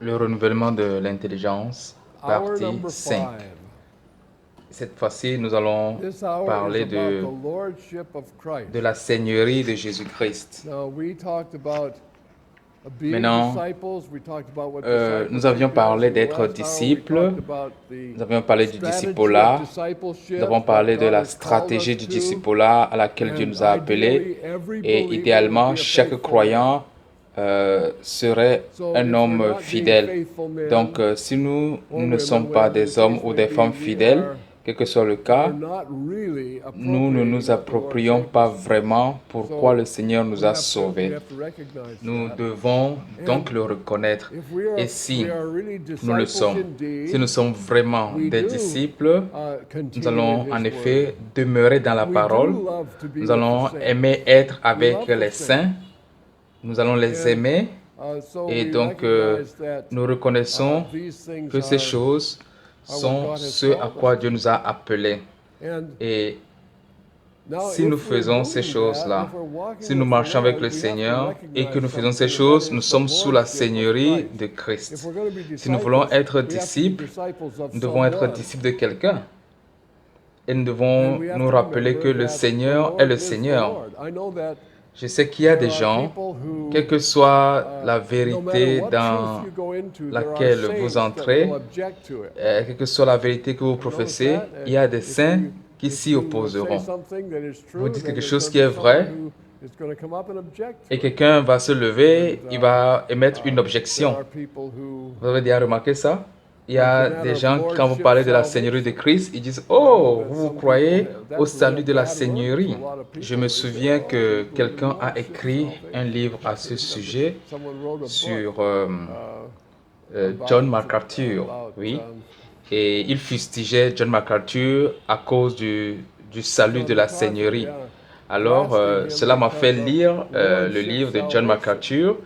Le renouvellement de l'intelligence, Hour partie number 5. 5. Cette fois-ci, nous allons This hour is parler about the lordship of de Christ. la Seigneurie de Jésus-Christ. Now, we talked about being Maintenant, disciples. We talked about what nous discipleship avions is. parlé In the d'être last hour, we disciples, talked about the nous avions parlé du strategy of discipulat, nous discipleship, avons what parlé de God la has called us stratégie du to. discipulat à laquelle Dieu And nous a appelés. ideally, every Et believer would idéalement, be a chaque faithful man. croyant serait So un if we're homme not being fidèle. faithful Donc, men si nous or ne sommes women, pas whatever the des hommes case ou may des be, femmes fidèles, quel que soit le we're cas, not really nous ne appropriating nous what the Lord approprions saved pas us. vraiment pourquoi So le Seigneur nous we a have to sauvés. recognize Nous that. devons donc And le reconnaître. if Et we si are really nous le disciples sommes, si nous indeed, sommes vraiment we des do disciples, nous continue in allons en His Word. effet demeurer dans la We do parole. love to be Nous with the allons saints. aimer être We avec love the les saints. saints. Nous allons les And aimer. so Et we donc, recognize that nous reconnaissons these things que ces choses are what sont God has ce à called us quoi Dieu to. nous a appelés. And Et now, si nous if we're faisons ces doing that, choses-là, if we're walking si nous with the marchons avec Lord, le we have to Seigneur et que recognize nous faisons ces something, and that choses, nous is the sommes sous la lordship of Seigneurie Christ. de If Christ. we're going to be Si nous voulons disciples, être we have to be disciples, disciples of nous devons être someone. disciples de quelqu'un. Et nous And devons we have nous to rappeler que remember le that the Seigneur est Lord le is the Seigneur. Lord. I know that Je sais qu'il y a there des are gens, people who, quelle que soit la no matter vérité what truth dans you go into, there are laquelle vous saints that will entrez, object to it. quelle que soit la vérité que vous You notice professez, that? il y a des If saints you qui if s'y you say opposeront. something that is Vous true, dites then quelque there's chose going qui to est be someone vrai who is going to come up and object et to it. quelqu'un va se lever, And il va émettre une there objection. are people who, Vous avez déjà remarqué ça? Il y when it's a a matter des of gens, quand vous lordship parlez de la Seigneurie de salvation, Christ, ils disent, I know oh, that vous vous some people croyez have, au that's a real salut de la bad word to Seigneurie. a lot of Je people. me They say, souviens oh, que we believe in quelqu'un a lordship écrit un salvation. livre à ce sujet Someone wrote a book sur John about MacArthur, oui, et il fustigeait John MacArthur à cause du salut John de la MacArthur, Seigneurie. yeah, Alors, blasting him cela m'a fait because of lire le lordship livre de John salvation. MacArthur.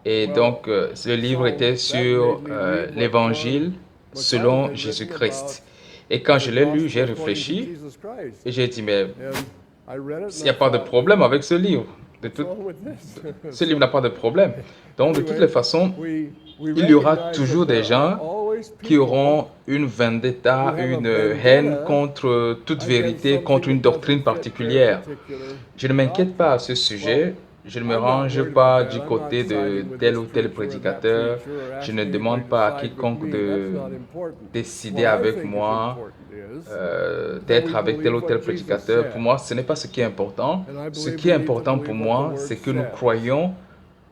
Et Well, donc, ce livre était so that sur made me read what l'évangile John MacArthur selon had written Jésus-Christ. about Et quand the je l'ai lu, gospel j'ai according to réfléchi Jesus Christ. et j'ai dit, mais And I read it il and n'y I a pas de thought, problème avec ce livre. what's wrong with this? Ce livre n'a pas de problème. Donc, de toutes les Anyway, façons, we il y aura recognize toujours that des there are gens always qui people auront une who vendetta, have a une haine vendetta contre toute against vérité, something contre une that doctrine doesn't fit their particulière. particular Je ne m'inquiète pas à doctrine. ce Well, sujet. Je ne me I'm not range worried pas about du that. I'm not côté de siding with tel this ou tel preacher or that prédicateur. preacher or Je ne asking demande anybody to pas à side with quiconque me. That's not important. décider What I avec think is moi important is that d'être we avec tel ou believe tel what Jesus prédicateur. Pour said. moi, ce n'est pas ce qui est important. And I Ce believe qui est we need to important pour believe what the moi, Word c'est que nous says. croyons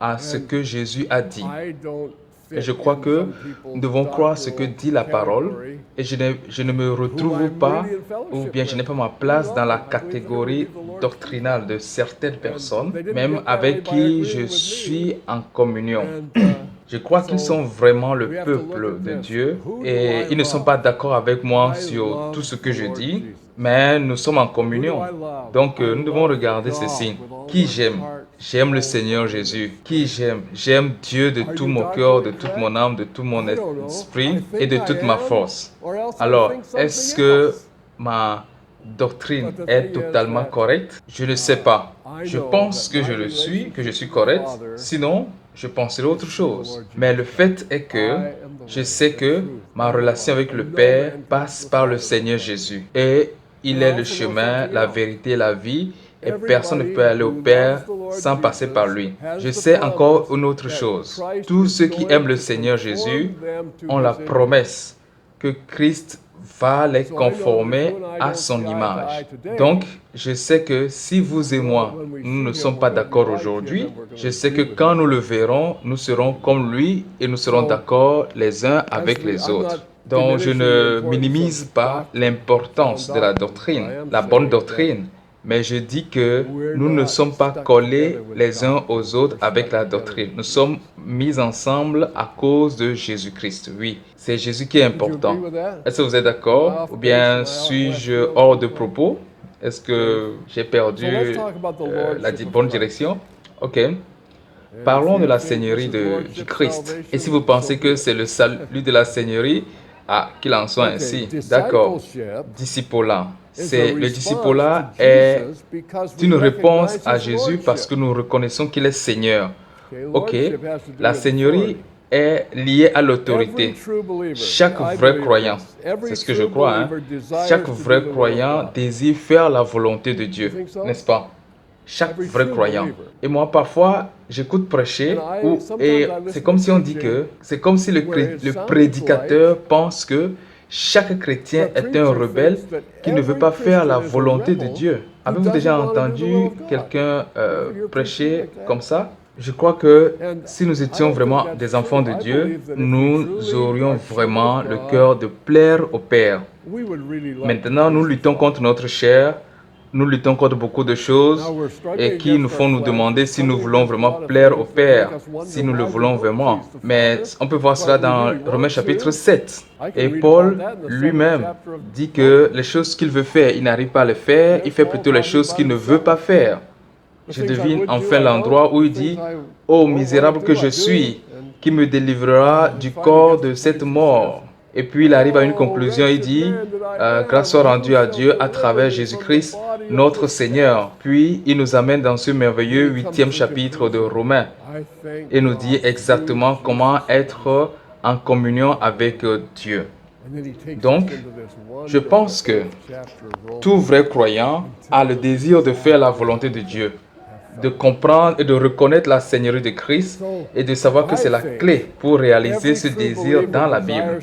à ce And que Jésus a dit. I don't Et je fit crois in que some nous people's devons croire ce que doctrinal dit la parole. category Et je ne me who retrouve I'm pas, really in ou fellowship bien je n'ai pas with. ma We place dans love la them. I believe they're going to catégorie believe the Lord's doctrinale de people. certaines And personnes, they didn't même get that way avec by qui je agreeing with me. suis en communion. And Je crois qu'ils so sont vraiment le we have to look peuple at de this. Dieu Who do et I ils ne sont pas love? d'accord avec moi I sur tout love ce the que je Lord dis, Jesus. mais nous sommes en Who do communion. I love? Donc I nous devons love regarder God ceci. with all Qui my j'aime? heart, J'aime le soul, Seigneur mind, and Jésus. Qui strength. j'aime? J'aime Dieu de Are tout you mon cœur, de doctrinally toute mon correct? âme, de tout mon I don't know. I esprit et think de I toute ma am, force. or else I Alors, think est-ce something que else. ma doctrine But the est thing is totalement that correcte? Je ne sais pas. I Je know pense that que my je le suis, que je relationship suis to the correct. Father Sinon, je penserai autre is through the chose. Lord Mais le Jesus fait Christ. est que I am the je way, sais the que truth, ma and the relation life, avec le and no Père man comes passe to the par le Father but Seigneur by me. Jésus. Et il And I est le also know chemin, something la else. vérité, la vie. Et personne ne Everybody peut aller au who Père loves the Lord sans passer par Jesus lui. has Je the sais encore promise une autre that chose. Christ Tous is ceux qui going aiment le to Seigneur Jésus conform them to ont la his image. promesse que Christ va les So I know that if you conformer and I à don't son see eye to image. eye today, Donc, je sais que si vous et well, moi, when we nous ne see him, sommes we're pas going to be d'accord like him aujourd'hui, and we're going je to sais que agree with quand him. nous le verrons, nous serons comme lui et nous serons So, d'accord les uns as avec les I'm autres. not Donc, je diminishing the ne importance minimise of pas doctrine, l'importance sound de la doctrine, but I doctrine, am la bonne saying that doctrine, mais je dis que we're nous ne not sommes pas stuck collés together with les uns doctrine. aux autres We're avec stuck la together doctrine. with Nous Jesus. sommes mis ensemble à cause de Jésus-Christ. Oui, c'est Jésus qui est Would you agree important. with that? Est-ce que vous êtes Am I d'accord? off Ou base? bien Am I out left suis-je field hors de someplace? propos? Est-ce Okay. que j'ai perdu So let's talk about the la lordship of bonne Christ. direction? Ok. And Parlons if de you la think this Seigneurie is du lordship Christ. Et si salvation, vous then so pensez be que it. c'est le salut de la Seigneurie, qu'il en soit Okay, ainsi. D'accord. discipleship Discipolat. is a C'est le response discipolat to est Jesus because une we réponse recognize à his Jésus parce lordship. que nous reconnaissons qu'il est Seigneur. Okay, Ok. lordship has to do La with Seigneurie authority. est lié à l'autorité. Every true believer, Chaque I vrai believe croyant, this, every c'est ce que je true crois, hein, believer desires chaque to vrai do the will of croyant God. désire faire la volonté de You Dieu, think so? n'est-ce pas? Chaque Every vrai true croyant. believer. Et moi, parfois, j'écoute prêcher et Sometimes I c'est comme listen si to on dit preaching que, c'est comme si where it le sounds prédicateur pense que chaque chrétien the est un preacher rebelle thinks that qui ne veut every pas faire la Christian is a volonté de rebel Dieu. who Avez-vous déjà doesn't want to do the will entendu of God. quelqu'un Ever hear prêcher preaching like that? comme ça? Je crois que And si nous I étions don't think vraiment that's des enfants de true. I Dieu, believe that if we nous truly aurions are children vraiment of le God, cœur de plaire au Père. we would really love Maintenant, to nous please the luttons contre Father. notre chair, nous luttons contre beaucoup de choses Now we're et struggling qui nous against font our nous flesh. demander We're si nous struggling voulons against a vraiment lot of plaire au things that make Père, us wonder si nous le why we voulons don't vraiment. please the Mais Father, on peut voir but cela we dans really want Romains chapitre to. 7. I can Et read Paul about that in the second lui-même chapter of dit que les choses qu'il veut faire, il n'arrive pas à les faire, il fait Paul plutôt les talking choses about qu'il ne veut himself. pas faire. The Je things I devine would enfin do, I l'endroit où don't. il The things dit I « Ô won't want misérable to que do, je I do. suis, And qui me délivrera du fighting corps against de the cette things he mort ?» Et puis il arrive à une conclusion, il dit « Grâce soit rendue à Dieu à travers Jésus-Christ, notre Seigneur. » Puis il nous amène dans ce merveilleux 8e chapitre de Romains et nous dit exactement comment être en communion avec Dieu. Donc, je pense que tout vrai croyant a le désir de faire la volonté de Dieu, de comprendre et de reconnaître la Seigneurie de Christ et de savoir que c'est la clé pour réaliser ce désir dans la Bible.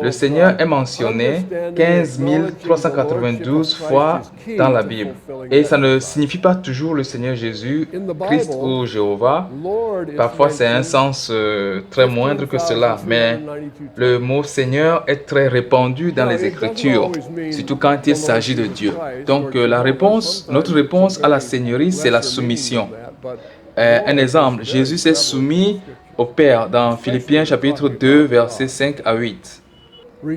Le Seigneur est mentionné 15 392 fois dans la Bible. Et ça ne signifie pas toujours le Seigneur Jésus, Christ ou Jéhovah. Parfois, c'est un sens très moindre que cela. Mais le mot Seigneur est très répandu dans les Écritures, surtout quand il s'agit de Dieu. Donc, notre réponse à la Seigneurie, c'est la soumission. Un exemple, Jésus s'est soumis au Père dans Philippiens chapitre 2, versets 5 à 8.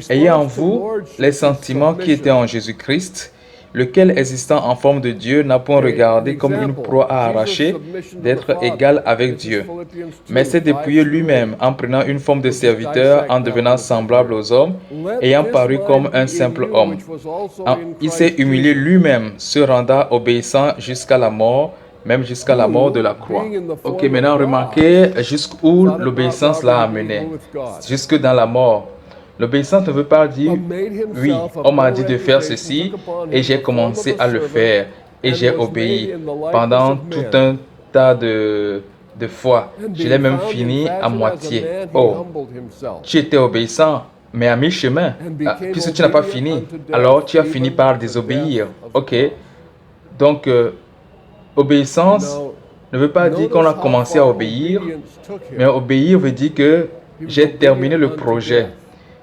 Ayez en vous les sentiments qui étaient en Jésus-Christ, lequel, existant en forme de Dieu, n'a point regardé comme une proie à arracher d'être égal avec Dieu, mais s'est dépouillé lui-même en prenant une forme de serviteur, en devenant semblable aux hommes, ayant paru comme un simple homme. Il s'est humilié lui-même, se rendant obéissant jusqu'à la mort, même jusqu'à la mort de la croix. Ok, maintenant remarquez jusqu'où l'obéissance l'a amené, jusque dans la mort. L'obéissance ne veut pas dire, oui, on m'a dit de faire ceci et j'ai commencé à le faire et j'ai obéi pendant tout un tas de fois. Je l'ai même fini à moitié. Oh, tu étais obéissant, mais à mi-chemin, puisque tu n'as pas fini, alors tu as fini par désobéir. Ok, donc obéissance ne veut pas dire qu'on a commencé à obéir, mais obéir veut dire que j'ai terminé le projet.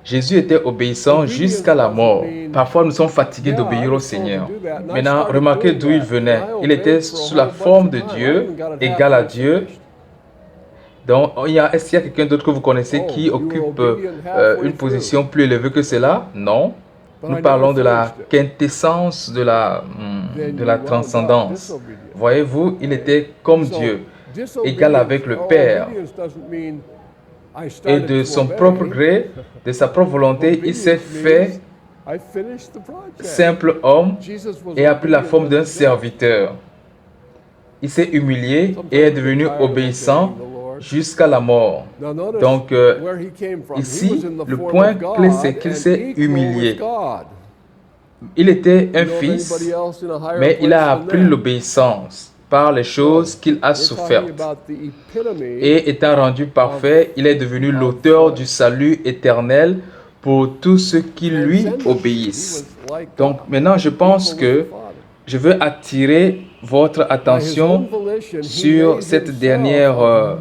Jésus était obéissant jusqu'à la mort. Parfois, nous sommes fatigués d'obéir au Seigneur. Maintenant, remarquez d'où il venait. Il était sous la forme de Dieu, égal à Dieu. Donc, est-ce qu'il y a quelqu'un d'autre que vous connaissez qui occupe une position plus élevée que cela? Non. Nous parlons de la quintessence de la transcendance. Voyez-vous, il était comme Dieu, égal avec le Père. Et de son propre gré, de sa propre volonté, il s'est fait simple homme et a pris la forme d'un serviteur. Il s'est humilié et est devenu obéissant jusqu'à la mort. Donc, ici, le point clé, c'est qu'il s'est humilié. Il était un fils, mais il a appris l'obéissance par les choses qu'il a souffertes. Et étant rendu parfait, il est devenu l'auteur du salut éternel pour tous ceux qui lui obéissent. Donc maintenant, je pense que je veux attirer votre attention sur cette dernière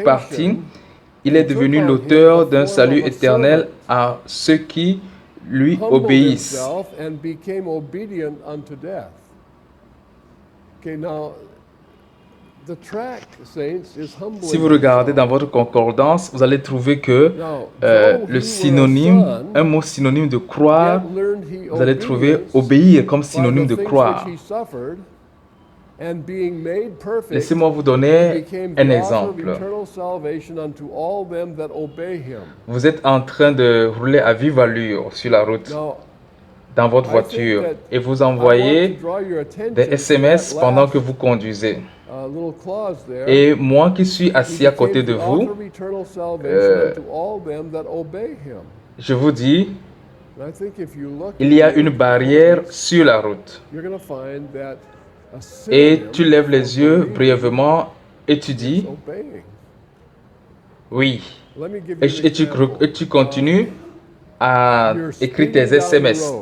partie. Il est devenu l'auteur d'un salut éternel à ceux qui lui obéissent. Si vous regardez dans votre concordance, vous allez trouver que le synonyme, un mot synonyme de croire, vous allez trouver obéir comme synonyme de croire. Laissez-moi vous donner un exemple. Vous êtes en train de rouler à vive allure sur la route. dans votre voiture et vous envoyez des SMS pendant que vous conduisez. Et moi qui suis assis à côté de vous, je vous dis, il y a une barrière sur la route. Et tu lèves les yeux brièvement et tu dis, oui. Et tu continues à écrire tes SMS.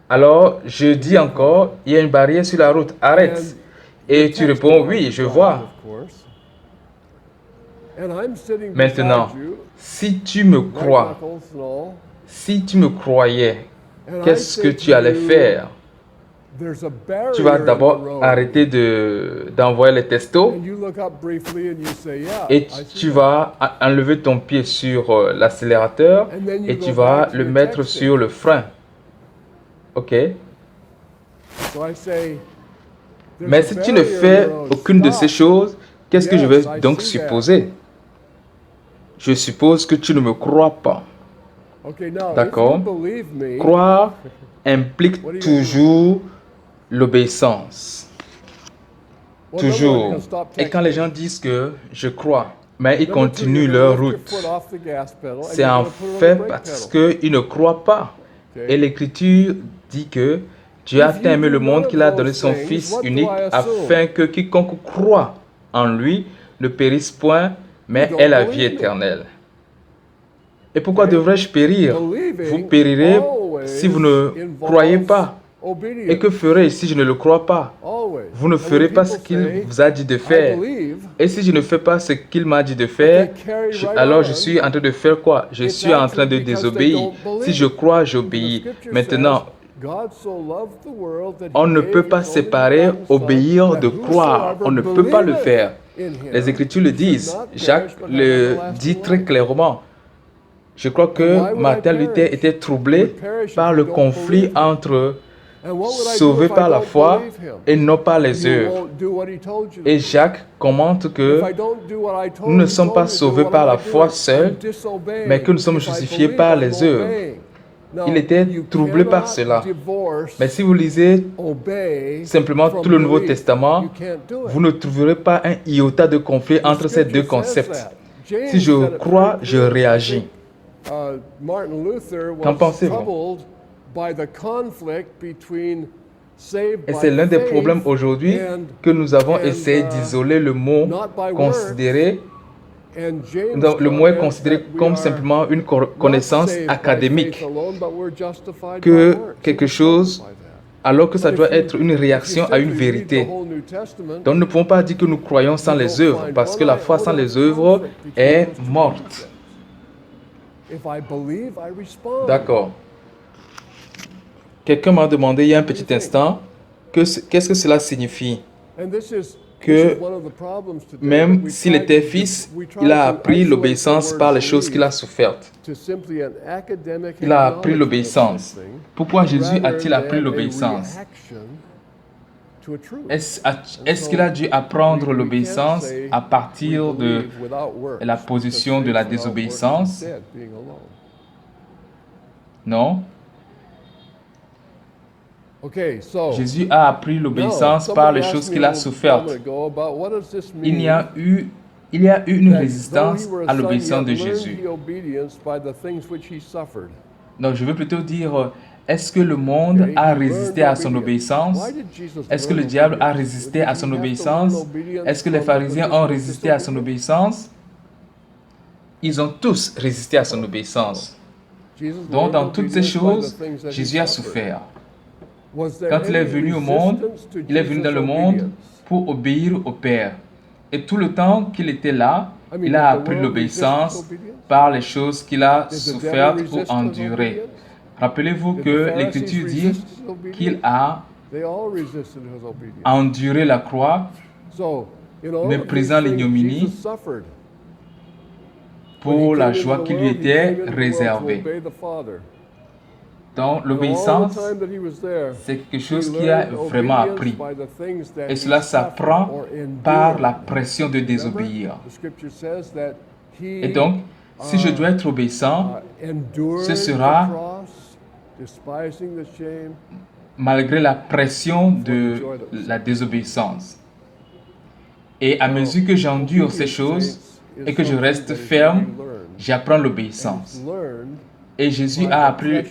Alors, je dis encore, il y a une barrière sur la route, arrête. Et tu réponds, oui, je vois. Maintenant, si tu me crois, si tu me croyais, qu'est-ce que tu allais faire? Tu vas d'abord arrêter d'envoyer les textos et tu vas enlever ton pied sur l'accélérateur et tu vas le mettre sur le frein. Ok? Mais si tu ne fais aucune de ces choses, qu'est-ce que je vais donc supposer? Je suppose que tu ne me crois pas. D'accord? Croire implique toujours l'obéissance. Toujours. Et quand les gens disent que je crois, mais ils continuent leur route, c'est en fait parce qu'ils ne croient pas. Et l'Écriture dit que Dieu a tant aimé le monde qu'il a donné son Fils unique afin que quiconque croit en lui ne périsse point, mais ait la vie éternelle. Et pourquoi devrais-je périr? Vous périrez si vous ne croyez pas. Et que ferai-je si je ne le crois pas? Vous ne ferez pas ce qu'il vous a dit de faire. Et si je ne fais pas ce qu'il m'a dit de faire, alors je suis en train de faire quoi? Je suis en train de désobéir. Si je crois, j'obéis. Maintenant, on ne peut pas séparer obéir de croire. On ne peut pas le faire. Les Écritures le disent. Jacques le dit très clairement. Je crois que Martin Luther était troublé par le conflit entre sauvé par la foi et non par les œuvres. Et Jacques commente que nous ne sommes pas sauvés par la foi seule, mais que nous sommes justifiés par les œuvres. Il était troublé par cela. Mais si vous lisez simplement tout le Nouveau Testament, vous ne trouverez pas un iota de conflit entre ces deux concepts. Si je crois, je réagis. Qu'en pensez-vous? Et c'est l'un des problèmes aujourd'hui que nous avons essayé d'isoler le mot considéré. Le mot est considéré comme simplement une connaissance académique, que quelque chose, alors que ça doit être une réaction à une vérité. Donc nous ne pouvons pas dire que nous croyons sans les œuvres, parce que la foi sans les œuvres est morte. D'accord. Quelqu'un m'a demandé il y a un petit instant, qu'est-ce que cela signifie? Que même s'il était fils, il a appris l'obéissance par les choses qu'il a souffertes. Il a appris l'obéissance. Pourquoi Jésus a-t-il appris l'obéissance? Est-ce qu'il a dû apprendre l'obéissance à partir de la position de la désobéissance? Non. Jésus a appris l'obéissance par les choses qu'il a souffertes. Il y a eu une résistance à l'obéissance de Jésus. Donc je veux plutôt dire, est-ce que le monde a résisté à son obéissance? Est-ce que le diable a résisté à son obéissance? Est-ce que les pharisiens ont résisté à son obéissance? Ils ont tous résisté à son obéissance. Donc dans toutes ces choses, Jésus a souffert. Quand il est venu au monde, il est venu dans le monde pour obéir au Père. Et tout le temps qu'il était là, il a appris l'obéissance par les choses qu'il a souffertes ou endurées. Rappelez-vous que l'Écriture dit qu'il a enduré la croix, méprisant l'ignominie, pour la joie qui lui était réservée. Donc, l'obéissance, c'est quelque chose qui a vraiment appris. Et cela s'apprend par la pression de désobéir. Et donc, si je dois être obéissant, ce sera despising the shame, malgré la pression de la désobéissance. Et à mesure que j'endure ces choses et que je reste ferme, j'apprends l'obéissance. learned Et Jésus a appris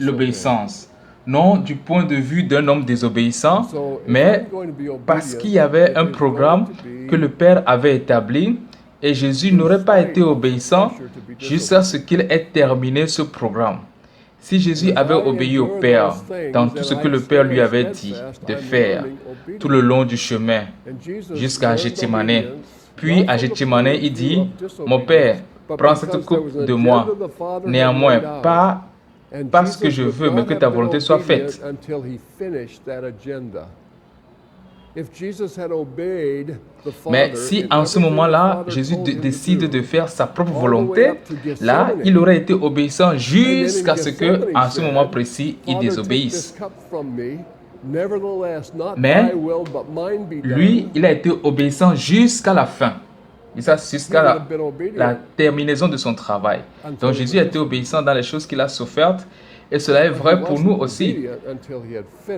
l'obéissance, non du point de vue d'un homme désobéissant, mais parce qu'il y avait un programme que le Père avait établi et Jésus n'aurait pas été obéissant jusqu'à ce qu'il ait terminé ce programme. Si Jésus avait obéi au Père dans tout ce que le Père lui avait dit de faire tout le long du chemin jusqu'à Gethsémane, puis à Gethsémane, il dit, « Mon Père, prends cette coupe de moi, néanmoins, pas ce que je veux, mais que ta volonté soit faite. » Mais si en ce moment-là, Jésus décide de faire sa propre volonté, là, il aurait été obéissant jusqu'à ce que, en ce moment précis, il désobéisse. Mais lui, il a été obéissant jusqu'à la fin. Et ça, jusqu'à la terminaison de son travail. Donc Jésus a été obéissant dans les choses qu'il a souffertes. Et cela est vrai pour nous aussi.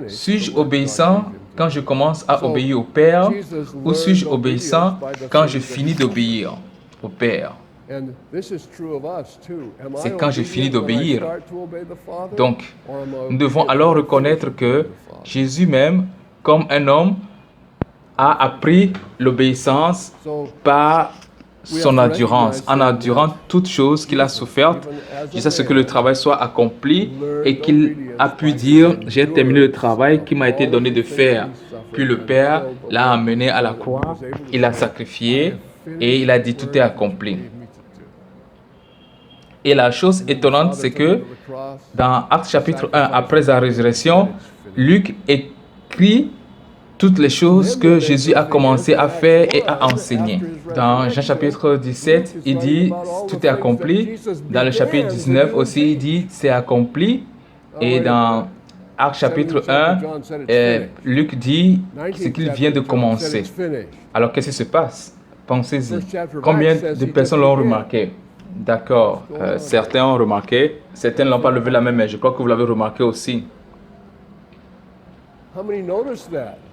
Suis-je obéissant quand je commence à obéir au Père ou suis-je obéissant quand je finis d'obéir au Père? C'est quand je finis d'obéir. Donc, nous devons alors reconnaître que Jésus même, comme un homme, a appris l'obéissance par son endurance, en endurant toutes choses qu'il a souffertes, jusqu'à ce que le travail soit accompli et qu'il a pu dire « J'ai terminé le travail qui m'a été donné de faire ». Puis le Père l'a amené à la croix, il l'a sacrifié et il a dit « Tout est accompli ». Et la chose étonnante, c'est que dans Actes chapitre 1, après sa résurrection, Luc écrit toutes les choses que Jésus a commencé à faire et à enseigner. Dans Jean chapitre 17, il dit « Tout est accompli ». Dans le chapitre 19 aussi, il dit « C'est accompli ». Et dans Actes chapitre 1, Luc dit ce qu'il vient de commencer. Alors qu'est-ce qui se passe? Pensez-y. Combien de personnes l'ont remarqué? D'accord, certains ont remarqué, certains ne l'ont pas levé la main, mais je crois que vous l'avez remarqué aussi.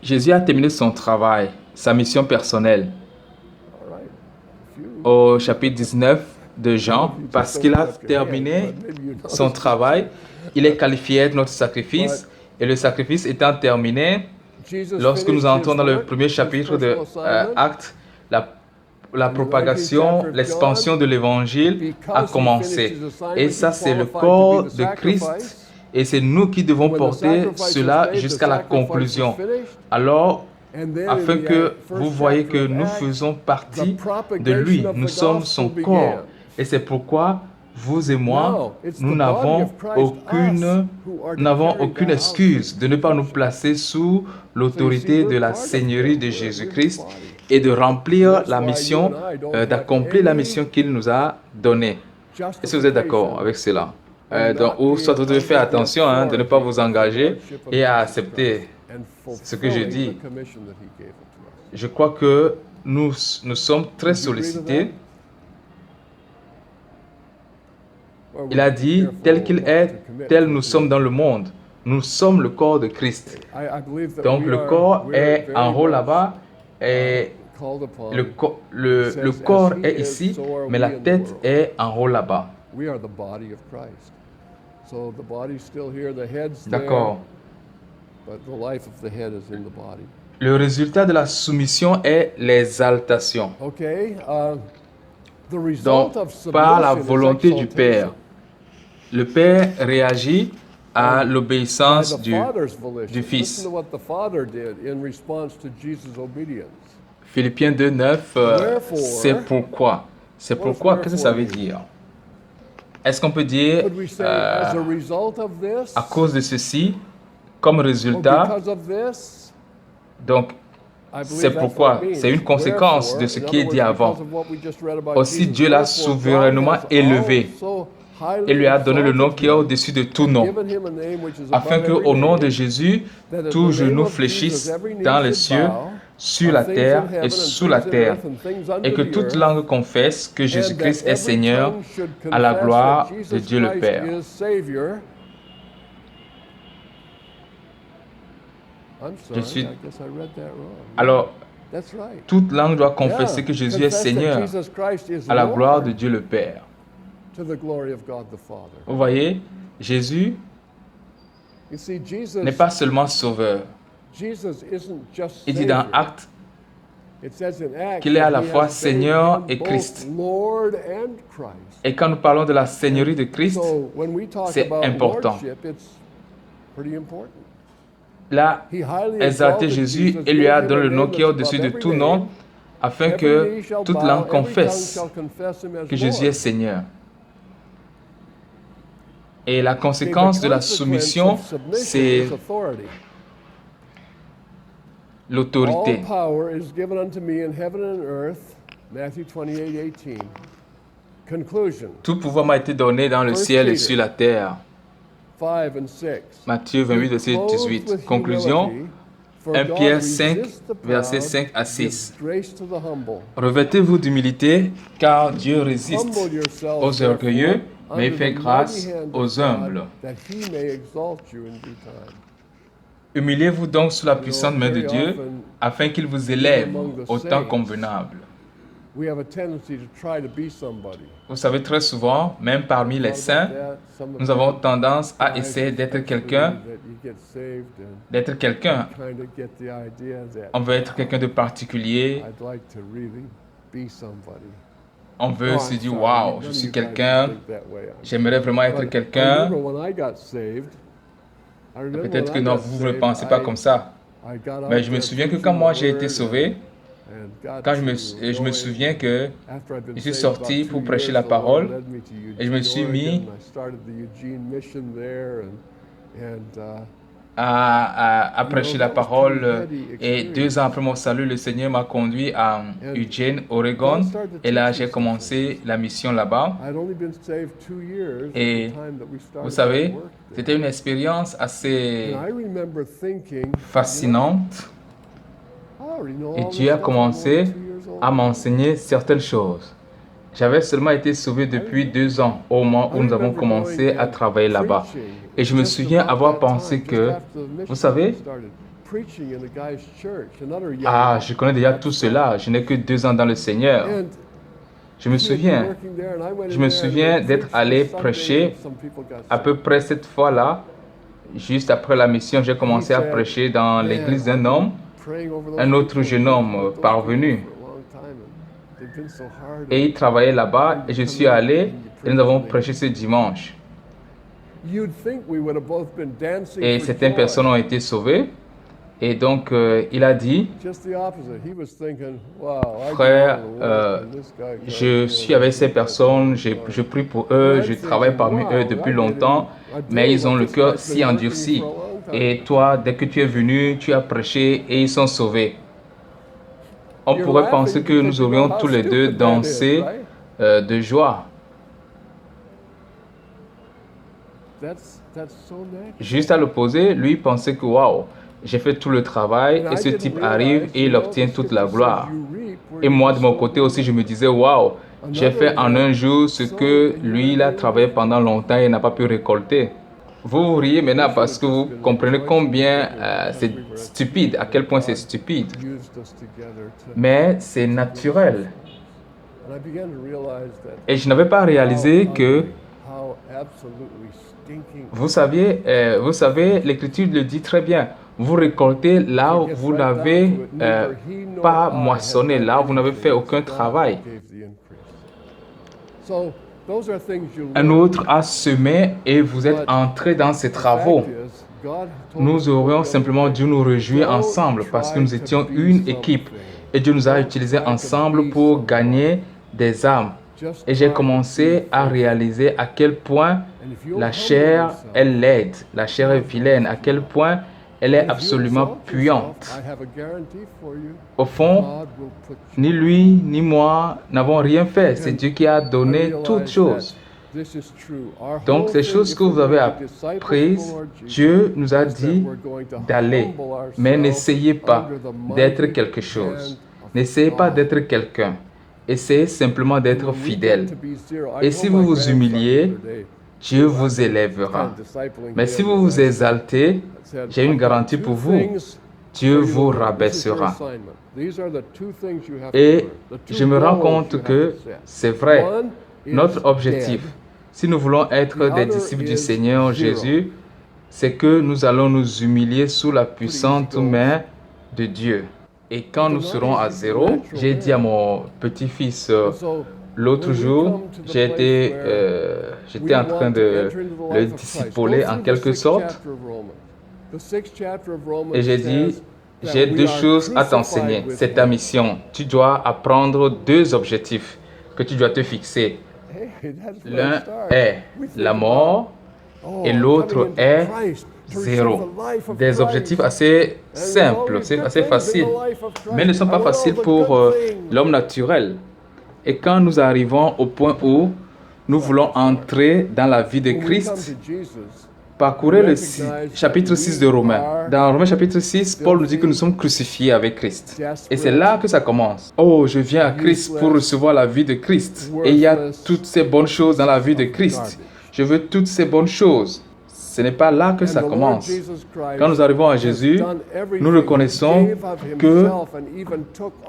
Jésus a terminé son travail, sa mission personnelle. Au chapitre 19 de Jean, parce qu'il a terminé son travail, il est qualifié d'être notre sacrifice. Et le sacrifice étant terminé, lorsque nous entrons dans le premier chapitre de Actes, la propagation, l'expansion de l'évangile a commencé. Et ça, c'est le corps de Christ. Et c'est nous qui devons porter cela jusqu'à la conclusion. Alors, afin que vous voyez que nous faisons partie de lui, nous sommes son corps. Et c'est pourquoi vous et moi, nous n'avons aucune excuse de ne pas nous placer sous l'autorité de la Seigneurie de Jésus-Christ et de remplir la mission, d'accomplir la mission qu'il nous a donnée. Est-ce que vous êtes d'accord avec cela? Ou soit vous devez faire attention de ne pas vous engager et à accepter ce que je dis. Je crois que nous sommes très sollicités. Il a dit, tel qu'il est, tel nous sommes dans le monde. Nous sommes le corps de Christ. Donc le corps est en haut là-bas et le corps est ici, mais la tête est en haut là-bas. D'accord. Le résultat de la soumission est l'exaltation. Donc, par la volonté du Père, le Père réagit à l'obéissance du Fils. Philippiens 2:9, c'est pourquoi. C'est pourquoi, qu'est-ce que ça veut dire? Est-ce qu'on peut dire, à cause de ceci, comme résultat, donc, c'est pourquoi, c'est une conséquence de ce qui est dit avant. Aussi, Dieu l'a souverainement élevé et lui a donné le nom qui est au-dessus de tout nom, afin qu'au nom de Jésus, tout genou fléchisse dans les cieux, sur la terre et sous la terre, et que toute langue confesse que Jésus-Christ est Seigneur à la gloire de Dieu le Père. Je suis... I guess I read that wrong. Alors, That's right. toute langue doit confesser Yeah. que Jésus est Confess that Seigneur Jesus Christ is à la gloire Lord de Dieu le Père. to the glory of God the Father. Vous voyez, Jésus You see, Jesus, n'est pas seulement sauveur. Jesus isn't just Il dit dans Savior. Actes It says in Acts qu'il est à that la he fois has Seigneur made et him both Christ. Lord and Christ. Et quand nous parlons de la Seigneurie de Christ, So when we talk c'est about important. lordship, it's pretty important. il a He highly exalté exalted Jésus Jesus, et lui a gave him donné a le nom name qui est that's au-dessus above de every tout name. nom, afin Every que knee shall toute bow, langue every tongue confesse shall confess him as que Jésus est Lord. Seigneur. Et la Okay, the conséquence de la consequence soumission, of submission c'est is authority. All l'autorité. power is given unto me in heaven and earth. Matthew 28:18. Conclusion. Tout pouvoir m'a été donné dans le First ciel et Peter. sur la terre. 5 and 6. Matthieu 28, verset Be clothed 18. with Conclusion, humility, for 1 God Pierre 5, resists the proud, versets 5 à gives 6. grace to the humble. Revêtez-vous d'humilité, car Dieu résiste Humble yourselves, aux orgueilleux, therefore, mais under fait the grâce mighty hand of aux God, humbles. that he may exalt you in due time. Humiliez-vous donc sous la puissante main de very Dieu, often, afin qu'il vous élève among the au temps saints, convenable. We have a tendency to try to be somebody. Vous savez, très souvent, même parmi les saints, nous avons tendance à essayer d'être quelqu'un, On veut être quelqu'un de particulier. On veut se dire, waouh, je suis quelqu'un, j'aimerais vraiment être quelqu'un. Peut-être que non, vous ne pensez pas comme ça. Mais je me souviens que quand moi j'ai été sauvé, je me souviens que je suis sorti pour prêcher la parole et je me suis mis à prêcher la parole et 2 ans après mon salut, le Seigneur m'a conduit à Eugene, Oregon et là j'ai commencé la mission là-bas et vous savez, c'était une expérience assez fascinante et Dieu a commencé à m'enseigner certaines choses. J'avais seulement été sauvé depuis 2 ans au moment où nous avons commencé à travailler là-bas. Et je me souviens avoir pensé que, vous savez, je connais déjà tout cela, je n'ai que 2 ans dans le Seigneur. Je me souviens d'être allé prêcher à peu près cette fois-là, juste après la mission, j'ai commencé à prêcher dans l'église d'un homme, un autre jeune homme parvenu. Et il travaillait là-bas et je suis allé et nous avons prêché ce dimanche. Et certaines personnes ont été sauvées. Et donc, il a dit, frère, je suis avec ces personnes, je prie pour eux, je travaille parmi eux depuis longtemps, mais ils ont le cœur si endurci. Et toi, dès que tu es venu, tu as prêché et ils sont sauvés. On pourrait penser que nous aurions tous les deux dansé de joie. Juste à l'opposé, lui pensait que waouh, j'ai fait tout le travail et ce type arrive et il obtient toute la gloire. Et moi de mon côté aussi, je me disais waouh, j'ai fait en un jour ce que lui il a travaillé pendant longtemps et n'a pas pu récolter. Vous riez maintenant parce que vous comprenez combien c'est stupide, à quel point c'est stupide. Mais c'est naturel. Et je n'avais pas réalisé que, vous savez, l'Écriture le dit très bien. Vous récoltez là où vous n'avez pas moissonné, là où vous n'avez fait aucun travail. Un autre a semé et vous êtes entré dans ces travaux. Nous aurions simplement dû nous réjouir ensemble parce que nous étions une équipe et Dieu nous a utilisés ensemble pour gagner des âmes. Et j'ai commencé à réaliser à quel point la chair est laide, la chair est vilaine, à quel point elle est absolument puante. Au fond, ni lui ni moi n'avons rien fait. C'est Dieu qui a donné toutes choses. Donc, ces choses que vous avez apprises, Dieu nous a dit d'aller. Mais n'essayez pas d'être quelque chose. N'essayez pas d'être quelqu'un. Essayez simplement d'être fidèle. Et si vous vous humiliez, Dieu vous élèvera. Mais si vous vous exaltez, j'ai une garantie pour vous. Dieu vous rabaissera. Et je me rends compte que c'est vrai. Notre objectif, si nous voulons être des disciples du Seigneur Jésus, c'est que nous allons nous humilier sous la puissante main de Dieu. Et quand nous serons à zéro, j'ai dit à mon petit-fils l'autre jour, j'étais en train de le discipuler en quelque sorte, et j'ai dit, j'ai deux choses à t'enseigner, c'est ta mission. Tu dois apprendre deux objectifs que tu dois te fixer. L'un est la mort et l'autre est zéro. Des objectifs assez simples, c'est assez facile, mais ne sont pas faciles pour l'homme naturel. Et quand nous arrivons au point où nous voulons entrer dans la vie de Christ, parcourez le chapitre 6 de Romains. Dans Romains chapitre 6, Paul nous dit que nous sommes crucifiés avec Christ. Et c'est là que ça commence. Oh, je viens à Christ pour recevoir la vie de Christ. Et il y a toutes ces bonnes choses dans la vie de Christ. Je veux toutes ces bonnes choses. Ce n'est pas là que ça commence. Quand nous arrivons à Jésus, nous reconnaissons que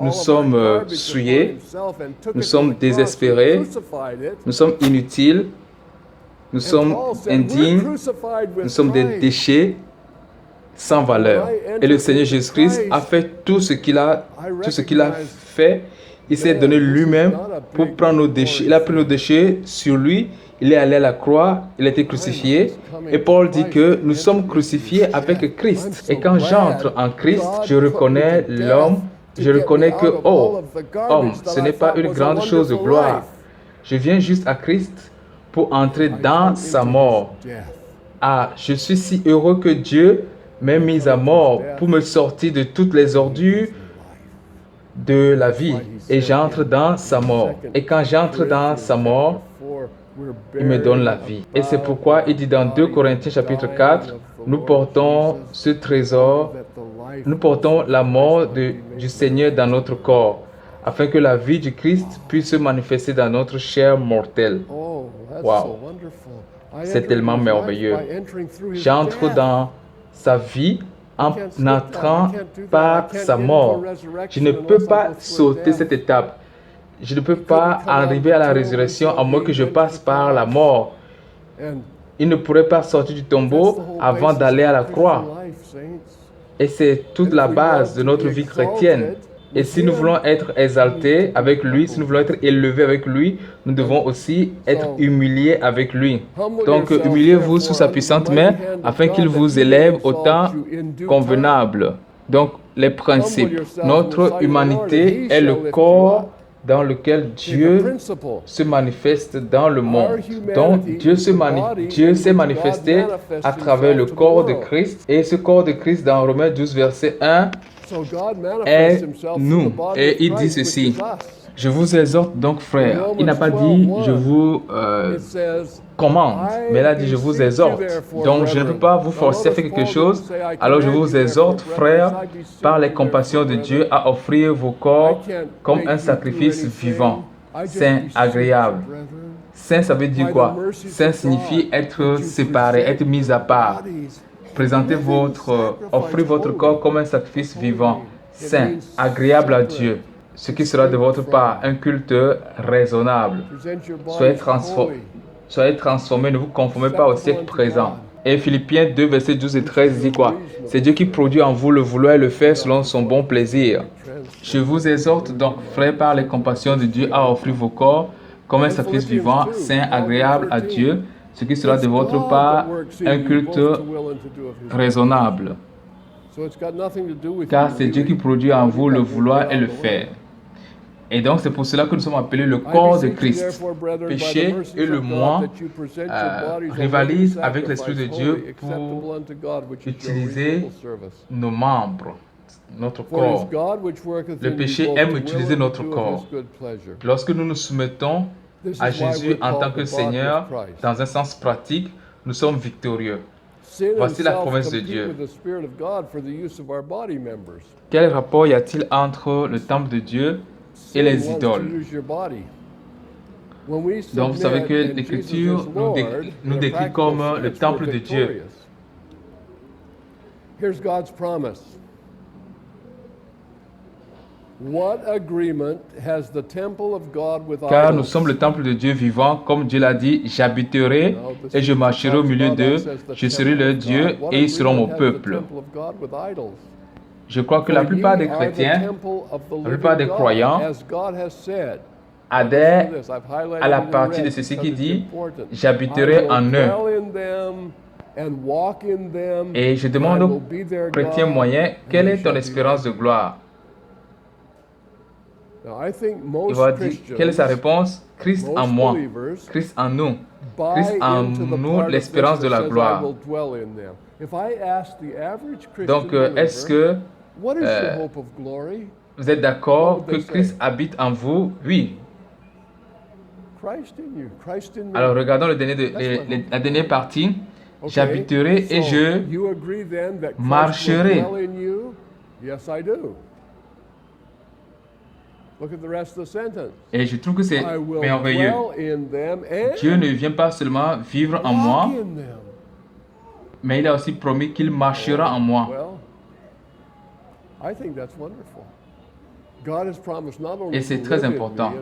nous sommes souillés, nous sommes désespérés, nous sommes inutiles, nous sommes indignes, nous sommes des déchets sans valeur. Et le Seigneur Jésus-Christ a fait tout ce qu'il a fait. Il s'est donné lui-même pour prendre nos déchets. Il a pris nos déchets sur lui. Il est allé à la croix, il a été crucifié. Et Paul dit que nous sommes crucifiés avec Christ. Et quand j'entre en Christ, je reconnais l'homme. Je reconnais que, oh, homme, ce n'est pas une grande chose de gloire. Je viens juste à Christ pour entrer dans sa mort. Ah, je suis si heureux que Dieu m'ait mis à mort pour me sortir de toutes les ordures de la vie. Et j'entre dans sa mort. Et quand j'entre dans sa mort, il me donne la vie. Et c'est pourquoi il dit dans 2 Corinthiens chapitre 4, nous portons ce trésor, nous portons la mort du Seigneur dans notre corps, afin que la vie du Christ puisse se manifester dans notre chair mortelle. Wow! C'est tellement merveilleux. J'entre dans sa vie en entrant par sa mort. Je ne peux pas sauter cette étape. Je ne peux pas arriver à la résurrection à moins que je passe par la mort. Il ne pourrait pas sortir du tombeau avant d'aller à la croix. Et c'est toute la base de notre vie chrétienne. Et si nous voulons être exaltés avec lui, si nous voulons être élevés avec lui, nous devons aussi être humiliés avec lui. Donc, humiliez-vous sous sa puissante main afin qu'il vous élève au temps convenable. Donc, les principes. Notre humanité est le corps dans lequel Dieu se manifeste dans le monde. Donc, Dieu s'est manifesté à travers le corps de Christ. Et ce corps de Christ, dans Romains 12, verset 1, est nous. Et il dit ceci: je vous exhorte donc, frères. Il n'a pas dit je vous commande, mais il a dit je vous exhorte. Donc je ne peux pas vous forcer à faire quelque chose. Alors je vous exhorte, frères, par les compassions de Dieu, à offrir vos corps comme un sacrifice vivant, saint, agréable. Saint, ça veut dire quoi? Saint signifie être séparé, être mis à part. Offrez votre corps comme un sacrifice vivant, saint, agréable à Dieu, ce qui sera de votre part un culte raisonnable. Soyez transformés, ne vous conformez pas au siècle présent. Et Philippiens 2, versets 12 et 13 dit quoi? C'est Dieu qui produit en vous le vouloir et le faire selon son bon plaisir. Je vous exhorte donc, frères, par les compassions de Dieu, à offrir vos corps comme un sacrifice vivant, saint, agréable à Dieu, ce qui sera de votre part un culte raisonnable. Car c'est Dieu qui produit en vous le vouloir et le faire. Et donc c'est pour cela que nous sommes appelés le corps de Christ. Péché et le moi rivalisent avec l'Esprit de Dieu pour utiliser nos membres, notre corps. Le péché aime utiliser notre corps. Lorsque nous nous soumettons à Jésus en tant que Seigneur, dans un sens pratique, nous sommes victorieux. Voici la promesse de Dieu. Quel rapport y a-t-il entre le temple de Dieu et les idoles? Donc vous savez que l'Écriture nous décrit comme le temple de Dieu. What agreement has the temple of God with Car nous idols? sommes le temple de Dieu vivant, comme Dieu l'a dit, j'habiterai et je marcherai au milieu d'eux, je serai leur Dieu et ils seront mon peuple. Je crois que la plupart des chrétiens, la plupart des croyants adhèrent à la partie de ceci qui dit « J'habiterai en eux ». Et je demande aux chrétiens moyens, quelle est ton espérance de gloire? Il va dire, quelle est sa réponse? Christ en moi, Christ en nous, Christ en nous, l'espérance de la gloire. Donc, est-ce que vous êtes d'accord que Christ habite en vous? Oui. Alors, regardons la dernière partie. J'habiterai et je marcherai. Et je trouve que c'est merveilleux. Dieu ne vient pas seulement vivre en moi, mais il a aussi promis qu'il marchera en moi. Et c'est très important.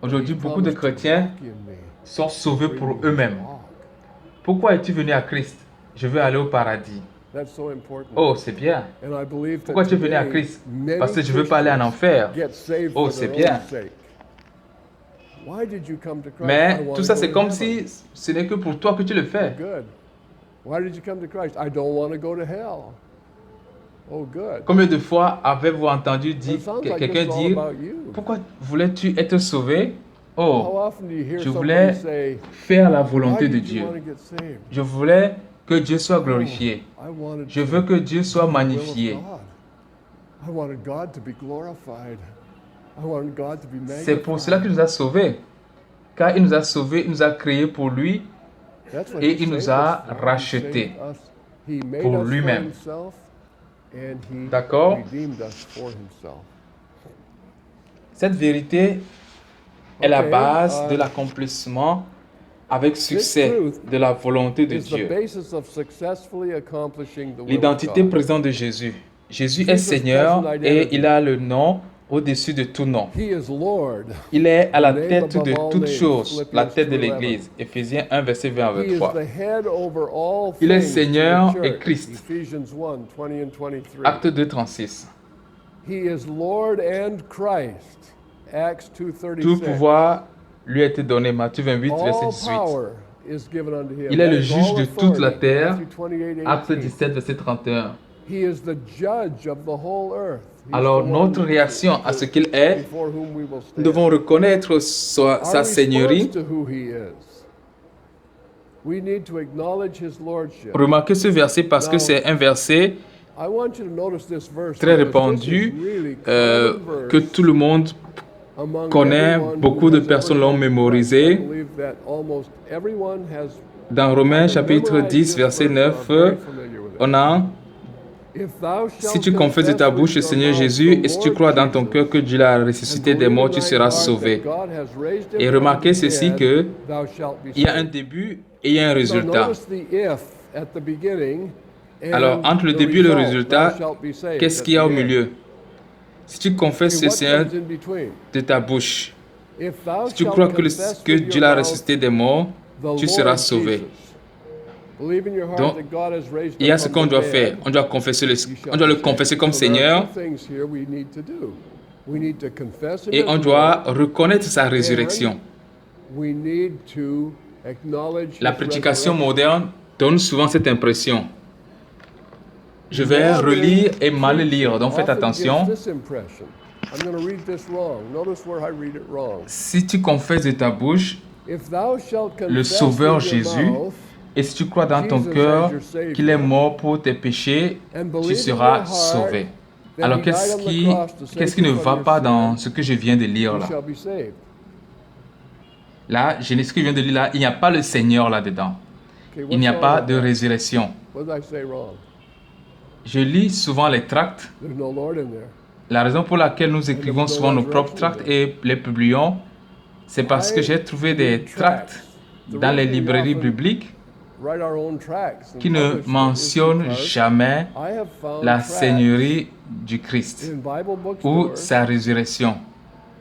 Aujourd'hui, beaucoup de chrétiens sont sauvés pour eux-mêmes. Pourquoi es-tu venu à Christ? Je veux aller au paradis. Oh, c'est bien. Pourquoi tu es venu à Christ? Parce que je ne veux pas aller en enfer. Oh, c'est bien. Mais tout ça, c'est comme si ce n'est que pour toi que tu le fais. Combien de fois avez-vous entendu quelqu'un dire, pourquoi voulais-tu être sauvé? Oh, je voulais faire la volonté de Dieu. Je voulais que Dieu soit glorifié. Je veux que Dieu soit magnifié. C'est pour cela qu'il nous a sauvés. Car il nous a sauvés, il nous a créés pour lui et il nous a rachetés pour lui-même. D'accord? Cette vérité est la base de l'accomplissement avec succès de la volonté de Dieu. L'identité présente de Jésus. Jésus est Seigneur et il a le nom au-dessus de tout nom. Il est à la tête de toutes choses, la tête de l'Église. Éphésiens 1, verset 20 à 23. Il est Seigneur et Christ. Acte 2, 36. Tout pouvoir lui a été donné. Matthieu 28, verset 18. Il est le juge de toute la terre. Acte 17, verset 31. Alors, notre réaction à ce qu'il est, nous devons reconnaître sa seigneurie. Remarquez ce verset parce que c'est un verset très répandu, que tout le monde connaît, beaucoup de personnes l'ont mémorisé. Dans Romains chapitre 10, verset 9, on a « Si tu confesses de ta bouche le Seigneur Jésus et si tu crois dans ton cœur que Dieu l'a ressuscité des morts, tu seras sauvé. » Et remarquez ceci que il y a un début et il y a un résultat. Alors, entre le début et le résultat, qu'est-ce qu'il y a au milieu? Si tu confesses le Seigneur de ta bouche, si tu crois que Dieu l'a ressuscité des morts, tu seras sauvé. Donc, il y a ce qu'on doit faire. On doit le confesser comme Seigneur et on doit reconnaître sa résurrection. La prédication moderne donne souvent cette impression. Je vais relire et mal lire, donc faites attention. Si tu confesses de ta bouche le Sauveur Jésus, et si tu crois dans ton cœur qu'il est mort pour tes péchés, tu seras sauvé. Alors qu'est-ce qui ne va pas dans ce que je viens de lire là? Là, ce que je viens de lire là, il n'y a pas le Seigneur là-dedans. Il n'y a pas de résurrection. Je lis souvent les tracts. La raison pour laquelle nous écrivons souvent nos propres tracts et les publions, c'est parce que j'ai trouvé des tracts dans les librairies bibliques write our own tracts and qui ne publish them mentionne is because jamais I have found la tracts Seigneurie du Christ in Bible ou bookstores sa résurrection.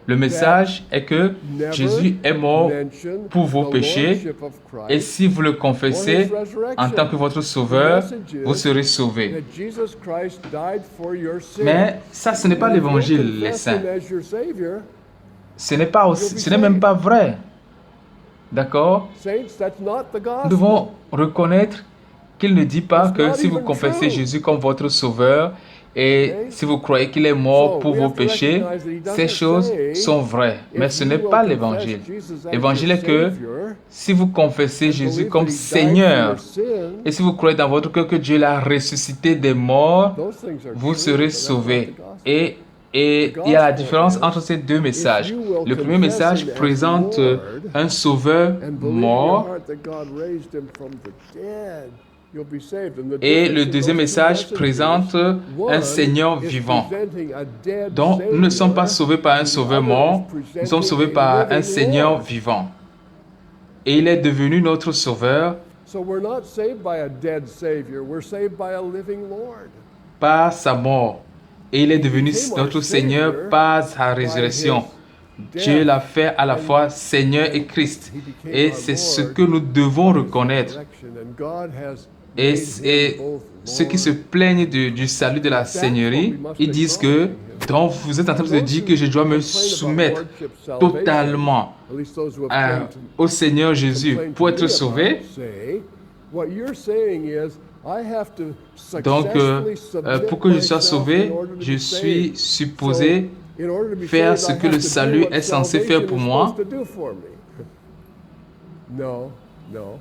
Le message est que never Jésus est mort mention pour vos the péchés lordship of et Christ si vous le confessez en tant que votre sauveur, vous serez sauvés. that Jesus Christ died for your sins. Mais ça, ce n'est pas And if you l'évangile, les confess saints. him as your Savior, Ce n'est même pas vrai. D'accord? saints, that's not the Nous gospel. devons reconnaître qu'il ne dit pas It's que not si vous even confessez true. Jésus comme votre sauveur et Okay? si vous croyez qu'il est mort So, pour we vos have to péchés, recognize that he doesn't ces choses say, sont vraies. Mais if ce you n'est will pas confess l'évangile. Jesus as L'évangile your est que Savior, si vous confessez and Jésus believe comme that he died for Seigneur your sins, et si vous croyez dans votre cœur que Dieu l'a ressuscité des morts, those things are vous true, serez but that's not sauvés. the gospel. Et il y a la différence entre ces deux messages. Le premier message présente un sauveur And believe in your mort heart that God raised him from the dead, you'll be saved. And the et difference le in deuxième those two message messages, présente un one Seigneur is vivant. presenting a dead Donc, nous ne sommes pas Savior, sauvés par un and the sauveur other mort, is nous sommes presenting sauvés a par un living Seigneur Lord. vivant. Et il est devenu notre sauveur So we're not saved by a dead Savior, we're saved by a living Lord. par sa mort. Et il est devenu notre Seigneur par sa résurrection. Dieu l'a fait à la fois Seigneur et Christ. Et c'est ce que nous devons reconnaître. And God has Et, made et him both ceux qui se Lord. plaignent du salut de la Seigneurie, ils disent que donc vous êtes en train de dire que je dois me soumettre totalement At least those who have come to au Seigneur Jésus complain to pour être me sauvé. about say, what you're saying is, I have to Donc, successfully submit pour que je sois myself sauvé, in order to je be suis saved. supposé So, in order to be faire saved, ce I que have le to do salut what est censé faire salvation pour is moi. supposed to do for me. No, no.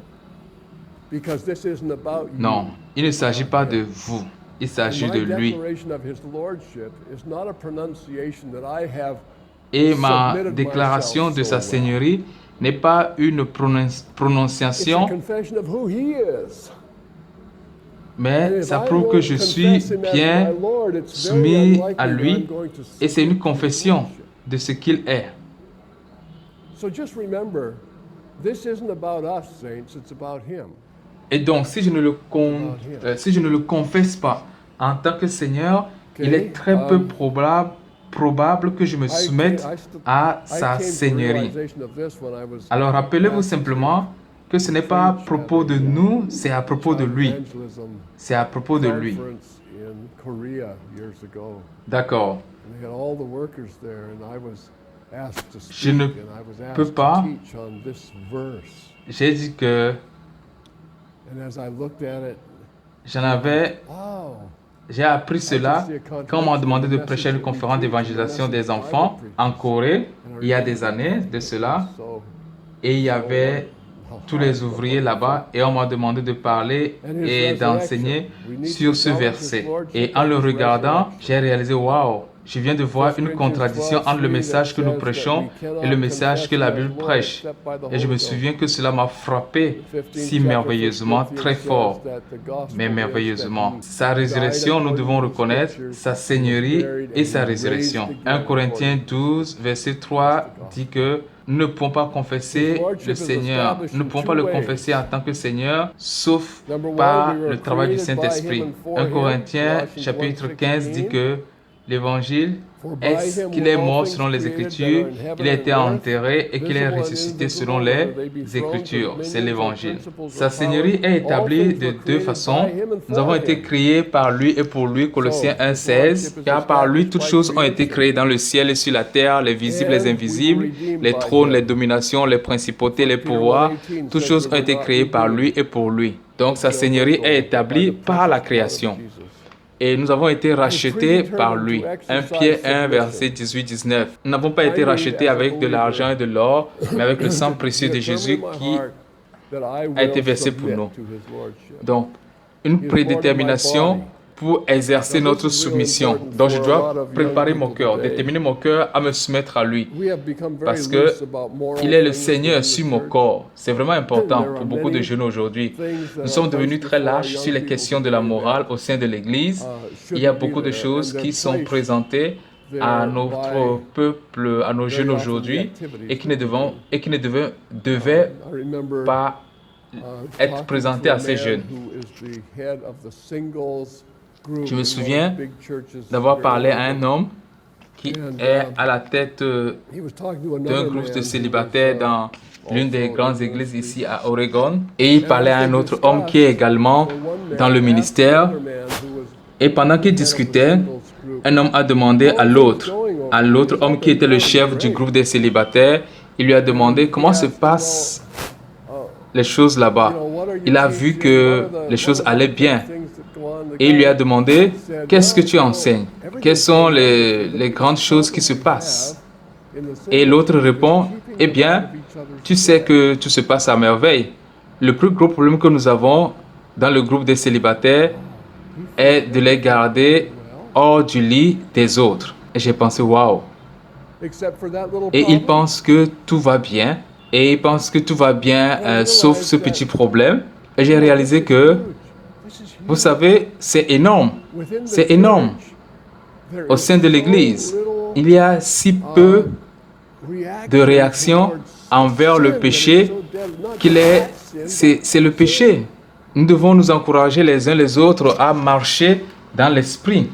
Because this isn't about you. Non, il ne s'agit pas de vous, il s'agit My de lui. declaration of his lordship is not a pronunciation that I have Et ma submitted déclaration myself de so sa well. Seigneurie n'est pas une It's a prononciation, confession of who he is. mais ça prouve que je suis bien soumis à lui et c'est une confession de ce qu'il est. So just remember, this isn't about us, saints, it's about him. Et donc, si je ne le confesse pas en tant que Seigneur, il est très peu probable que je me soumette à sa Seigneurie. Alors, rappelez-vous simplement que ce n'est pas à propos de nous, c'est à propos de lui. C'est à propos de lui. D'accord. Je ne peux pas. J'ai dit que j'ai appris cela quand on m'a demandé de prêcher à une conférence d'évangélisation des enfants en Corée, il y a des années de cela. Et il y avait tous les ouvriers là-bas et on m'a demandé de parler et d'enseigner sur ce verset. Et en le regardant, j'ai réalisé, waouh, je viens de voir une contradiction entre le message que nous prêchons et le message que la Bible prêche. Et je me souviens que cela m'a frappé si merveilleusement, très fort, mais merveilleusement. Sa résurrection, nous devons reconnaître sa seigneurie et sa résurrection. 1 Corinthiens 12, verset 3 dit que nous ne pouvons pas confesser le Seigneur. Nous ne pouvons pas le confesser en tant que Seigneur, sauf par le travail du Saint-Esprit. 1 Corinthiens chapitre 15 dit que l'Évangile est qu'il est mort selon les Écritures, il a été enterré et qu'il est ressuscité selon les Écritures. C'est l'Évangile. Sa Seigneurie est établie de deux façons. Nous avons été créés par lui et pour lui, Colossiens 1,16, car par lui toutes choses ont été créées dans le ciel et sur la terre, les visibles, les invisibles, les trônes, les dominations, les principautés, les pouvoirs. Toutes choses ont été créées par lui et pour lui. Donc sa Seigneurie est établie par la création. Et nous avons été rachetés par lui. 1 Pierre 1, verset 18-19. Nous n'avons pas été rachetés avec de l'argent et de l'or, mais avec le sang précieux de Jésus qui a été versé pour nous. Donc, une prédétermination pour exercer notre soumission. Donc, je dois préparer mon cœur, déterminer mon cœur à me soumettre à lui. Parce que il est le Seigneur sur mon corps. C'est vraiment important pour beaucoup de jeunes aujourd'hui. Nous sommes devenus très lâches sur les questions de la morale au sein de l'Église. Il y a beaucoup de choses qui sont présentées à notre peuple, à nos jeunes aujourd'hui, et qui ne devaient pas être présenté à ces jeunes. Je me souviens d'avoir parlé à un homme qui est à la tête d'un groupe de célibataires dans l'une des grandes églises ici à Oregon. Et il parlait à un autre homme qui est également dans le ministère. Et pendant qu'ils discutaient, un homme a demandé à l'autre homme qui était le chef du groupe des célibataires, il lui a demandé comment se passent les choses là-bas. Il a vu que les choses allaient bien. Et il lui a demandé, qu'est-ce que tu enseignes? Quelles sont les grandes choses qui se passent? Et l'autre répond, eh bien, tu sais que tout se passe à merveille. Le plus gros problème que nous avons dans le groupe des célibataires est de les garder hors du lit des autres. Et j'ai pensé, waouh. Et il pense que tout va bien. Et il pense que tout va bien, sauf ce petit problème. Et j'ai réalisé que, vous savez, c'est énorme. C'est énorme. Au sein de l'Église, il y a si peu de réactions envers le péché c'est le péché. Nous devons nous encourager les uns les autres à marcher dans l'Esprit,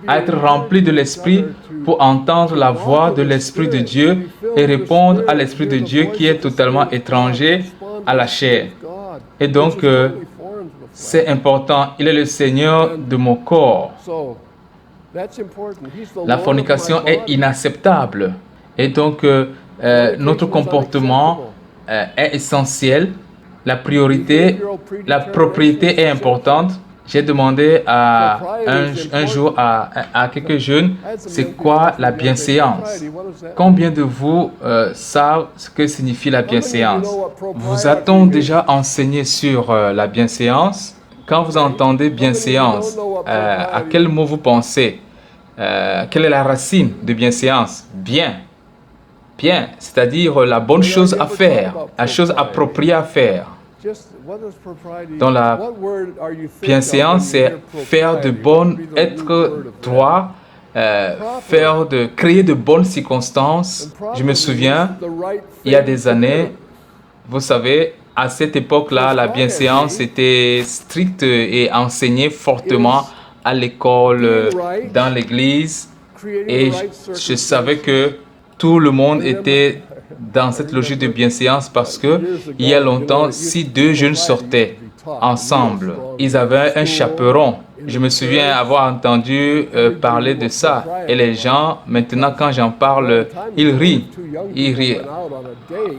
à être remplis de l'Esprit pour entendre la voix de l'Esprit de Dieu et répondre à l'Esprit de Dieu qui est totalement étranger à la chair. Et donc, c'est important. Il est le Seigneur de mon corps. La fornication est inacceptable. Et donc, notre comportement est essentiel. La propriété est importante. J'ai demandé un jour à quelques jeunes, c'est quoi la bienséance? Combien de vous savent ce que signifie la bienséance? Vous a-t-on déjà enseigné sur la bienséance? Quand vous entendez bienséance, à quel mot vous pensez? Quelle est la racine de bienséance? Bien. Bien, c'est-à-dire la bonne chose à faire, la chose appropriée à faire. Dans la bienséance, c'est faire de bonnes, être droit, créer de bonnes circonstances. Je me souviens, il y a des années, vous savez, à cette époque-là, la bienséance était stricte et enseignée fortement à l'école, dans l'église. Et je savais que tout le monde était dans cette logique de bienséance parce que il y a longtemps, si deux jeunes sortaient ensemble, ils avaient un chaperon. Je me souviens avoir entendu parler de ça. Et les gens, maintenant, quand j'en parle, ils rient. Ils rient.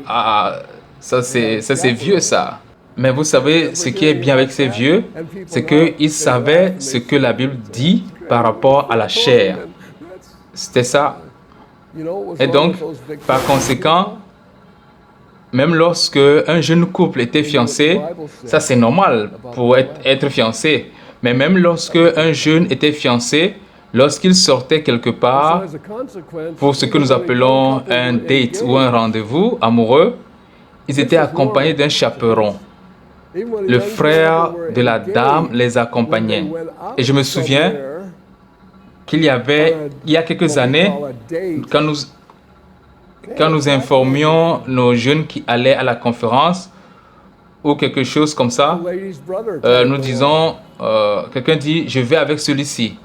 Ah, ça c'est vieux, ça. Mais vous savez, ce qui est bien avec ces vieux, c'est qu'ils savaient ce que la Bible dit par rapport à la chair. C'était ça. Et donc, par conséquent, même lorsque un jeune couple était fiancé, ça c'est normal pour être fiancé, mais même lorsque un jeune était fiancé, lorsqu'il sortait quelque part pour ce que nous appelons un date ou un rendez-vous amoureux, ils étaient accompagnés d'un chaperon. Le frère de la dame les accompagnait. Et je me souviens qu'il y a quelques années, quand nous informions nos jeunes qui allaient à la conférence ou quelque chose comme ça, nous disons, quelqu'un dit, je vais avec celui-ci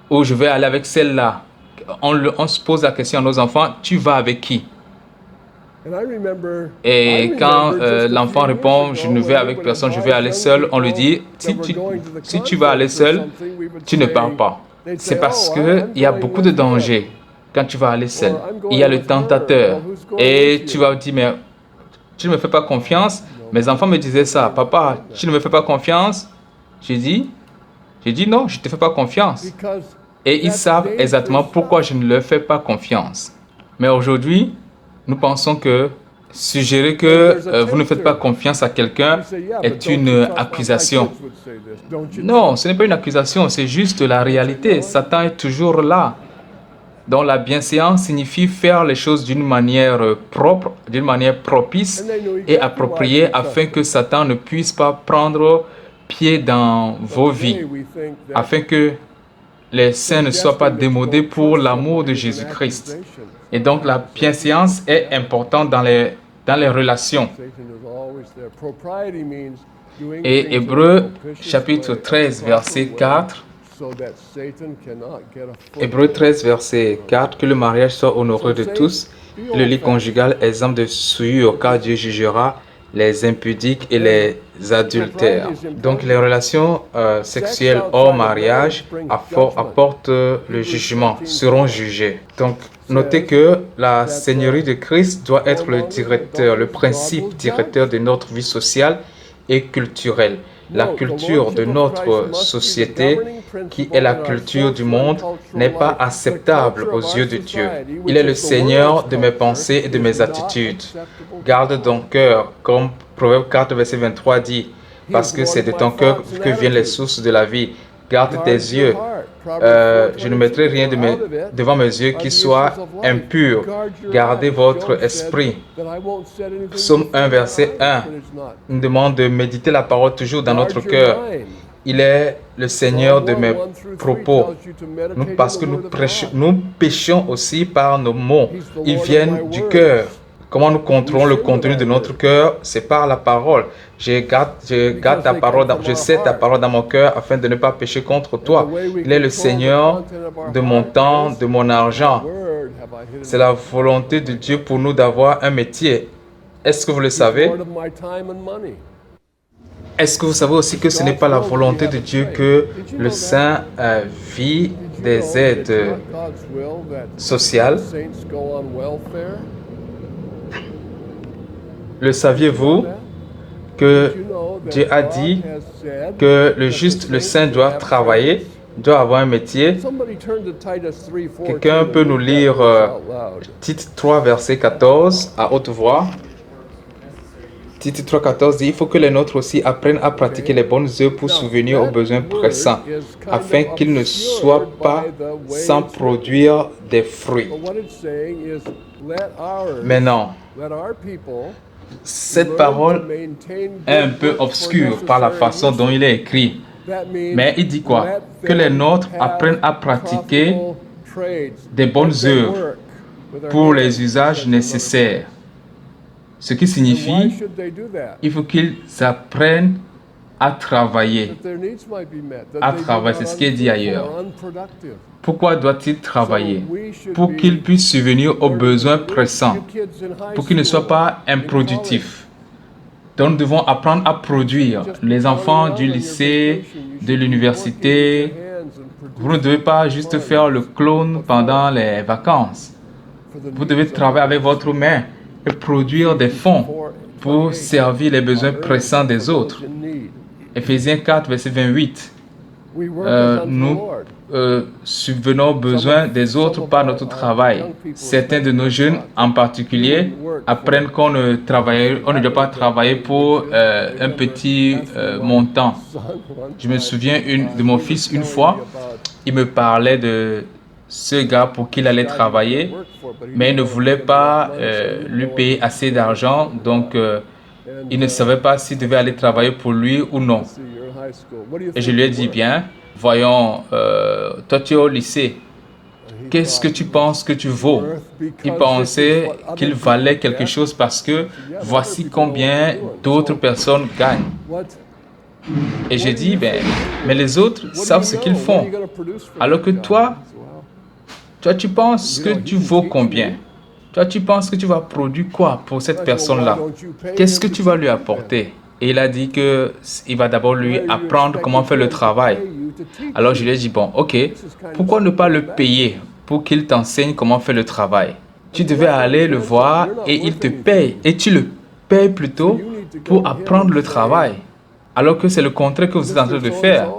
ou je vais aller avec celle-là. On se pose la question à nos enfants, tu vas avec qui? Et quand l'enfant répond, je ne vais avec personne, je vais aller seul, on lui dit, si tu vas aller seul, tu ne pars pas. C'est parce qu'il y a beaucoup de dangers quand tu vas aller seul. Il y a le tentateur. Et tu vas dire, mais tu ne me fais pas confiance. Mes enfants me disaient ça. Papa, tu ne me fais pas confiance? J'ai dit non, je ne te fais pas confiance. Et ils savent exactement pourquoi je ne leur fais pas confiance. Mais aujourd'hui, nous pensons que suggérer que vous ne faites pas confiance à quelqu'un est une accusation. Non, ce n'est pas une accusation, c'est juste la réalité. Satan est toujours là. Donc la bienséance signifie faire les choses d'une manière propre, d'une manière propice et appropriée afin que Satan ne puisse pas prendre pied dans vos vies, afin que les saints ne soient pas démodés pour l'amour de Jésus-Christ. Et donc la bienséance est importante dans les dans les relations. Satan is always there. Propriety means doing Et things in a Hébreux propitious chapitre way, 13 a verset proper way, 4. so that Satan cannot get a foot. Hébreux 13 verset 4. Que le mariage soit honoré de tous. Et le lit conjugal exempt de souillure, car Dieu jugera les impudiques et les adultères. Donc les relations sexuelles hors mariage apportent le jugement, seront jugées. Donc notez que la Seigneurie de Christ doit être le directeur, le principe directeur de notre vie sociale et culturelle. La culture de notre société, qui est la culture du monde, n'est pas acceptable aux yeux de Dieu. Il est le Seigneur de mes pensées et de mes attitudes. Garde ton cœur, comme Proverbe 4, verset 23 dit, parce que c'est de ton cœur que viennent les sources de la vie. Garde tes yeux. Je ne mettrai rien devant mes yeux qui soit impur. Gardez votre esprit. Psaume 1, verset 1 nous demande de méditer la parole toujours dans notre cœur. Il est le Seigneur de mes propos. Parce que nous péchons aussi par nos mots. Ils viennent du cœur. Comment nous contrôlons le contenu de notre cœur? C'est par la parole. Je garde ta parole, je sais ta parole dans mon cœur afin de ne pas pécher contre toi. Il est le Seigneur de mon temps, de mon argent. C'est la volonté de Dieu pour nous d'avoir un métier. Est-ce que vous le savez? Est-ce que vous savez aussi que ce n'est pas la volonté de Dieu que le saint vit des aides sociales? Le saviez-vous que Dieu a dit que le juste, le saint doit travailler, doit avoir un métier? Quelqu'un peut nous lire Tite 3, verset 14 à haute voix. Tite 3, 14 dit, il faut que les nôtres aussi apprennent à pratiquer les bonnes œuvres pour souvenir aux besoins pressants, afin qu'ils ne soient pas sans produire des fruits. Maintenant, cette parole est un peu obscure par la façon dont il est écrit. Mais il dit quoi? Que les nôtres apprennent à pratiquer des bonnes œuvres pour les usages nécessaires. Ce qui signifie il faut qu'ils apprennent à travailler. À travailler, c'est ce qui est dit ailleurs. Pourquoi doit-il travailler? Pour qu'il puisse subvenir aux besoins pressants, pour qu'il ne soit pas improductif. Donc nous devons apprendre à produire. Les enfants du lycée, de l'université, vous ne devez pas juste faire le clown pendant les vacances. Vous devez travailler avec votre main et produire des fonds pour servir les besoins pressants des autres. Éphésiens 4, verset 28. Nous subvenons aux besoins des autres par notre travail. Certains de nos jeunes, en particulier, apprennent qu'on ne doit pas travailler pour un petit montant. Je me souviens de mon fils une fois, il me parlait de ce gars pour qui il allait travailler, mais il ne voulait pas lui payer assez d'argent, donc il ne savait pas s'il devait aller travailler pour lui ou non. Et je lui ai dit, bien, voyons, toi tu es au lycée, qu'est-ce que tu penses que tu vaux? Il pensait qu'il valait quelque chose parce que voici combien d'autres personnes gagnent. Et j'ai dit, ben, mais les autres savent ce qu'ils font. Alors que toi, tu penses que tu vaux combien? Toi, tu penses que tu vas produire quoi pour cette personne-là? Qu'est-ce que tu vas lui apporter? Et il a dit qu'il va d'abord lui apprendre comment faire le travail. Alors je lui ai dit, bon, ok, pourquoi ne pas le payer pour qu'il t'enseigne comment faire le travail? Tu devais aller le voir et il te paye. Et tu le payes plutôt pour apprendre le travail. Alors que c'est le contraire que vous êtes en train de faire.